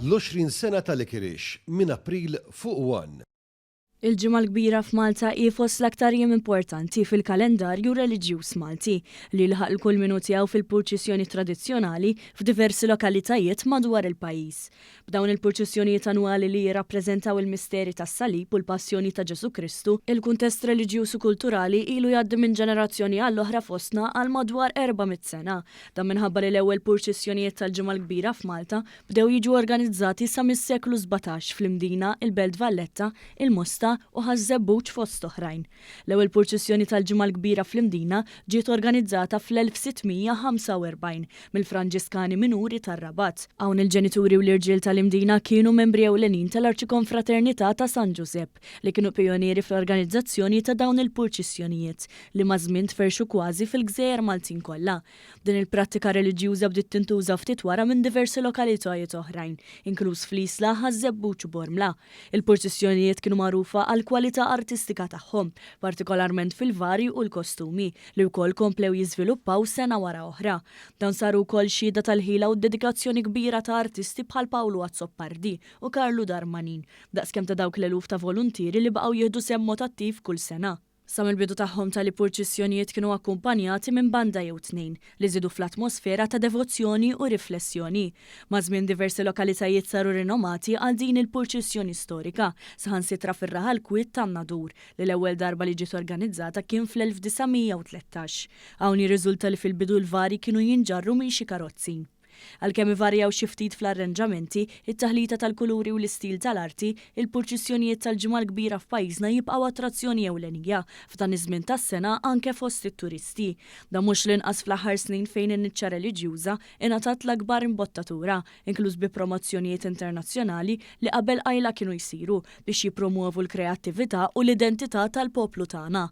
l-20 sena tal-Ikirix minn April fuq 1. Il-ġimgħa l-kbira f'Malta hi fost l-aktar jiem importanti fil-kalendarju reliġjuż Malti li lħaq il-kull minu tiegħu fil-purċissjoni tradizzjonali f'diversi lokalitajiet madwar il-pajjiż. B'dawn il-purċissjonijiet annwali li jirrappreżentaw il-misteri tas-salib u l-passjoni ta' Ġesu Kristu, il-kuntest reliġjuż u kulturali ilu jgħaddi minn ġenerazzjoni għall-oħra fostna għal madwar 400 sena. Dan minħabba li l-ewwel purċissjonijiet tal-ġimgħa l-kbira f'Malta bdew jiġu organizzati sa mis-seklu 17 fl-Imdina, il-Belt Valletta, il-Mosta u ħażebbuġ fost oħrajn. L-ewwel purċissjoni tal-ġimgħa l-kbira fl-Imdina ġiet organizzata fl-1645 mill-Franġiskani Minuri tar-Rabat. Hawn il-ġenituri u l-irġiel tal-Imdina kienu membri ewlenin tal-Arċikonfraternità ta' San Giuseppe li kienu pionieri fl-organizzazzjoni ta' dawn il-purċissjonijiet li ma' żmien tferxu kważi fil-Gżejjer Maltin kollha. Din il-prattika reliġjuża bdiet tintuża ftit wara minn diversi lokalitajiet oħrajn, inkluż fl-Isla, Ħażebbuġ u Bormla. Il-purċissjonijiet kienu magħrufa għal kwalità artistika tagħhom, partikolarment fil-varji u l-kostumi li wkoll komplew jiżviluppaw sena wara oħra. Dan saru wkoll xhieda tal-ħila u dedikazzjoni kbira ta' artisti bħal Paolo Azzoppardi u Karlu Darmanin, daqskemm ta' dawk l-eluf ta' volontieri li baqgħu jieħdu sehem mod attiv kull sena. Sa mill-bidu tagħhom tal-purċissjonijiet kienu akkumpanjati minn banda jew tnejn li żidu fl-atmosfera ta' devozzjoni u riflessjoni. Ma' żmien diversi lokalitajiet saru rinomati għal din il-purċissjoni storika, saħansitra fir-Raħa l-Kwiet tan-Nadur li l-ewwel darba li ġiet organizzata kien fl-1913. Hawn jirriżulta li fil-bidu l-vari kienu jinġarru minn xi karozzi. Għalkemm ivarjaw xi ftit fl-arranġamenti, it-taħlita tal-kuluri u l-istil tal-arti, il-purċissjonijiet tal-ġimgħa l-kbira f'pajjiżna jibqgħu attrazzjoni ewlenija f'dan iż-żmien tas-sena anke fost it-turisti. Dan mhux l-inqas fl-aħħar snin fejn in-niċċa reliġjuża ingħatat l-akbar imbottatura, inkluż bi promozzjonijiet internazzjonali li qabel qajla kienu jsiru biex jippromuovu l-kreattività u l-identità tal-poplu tagħna.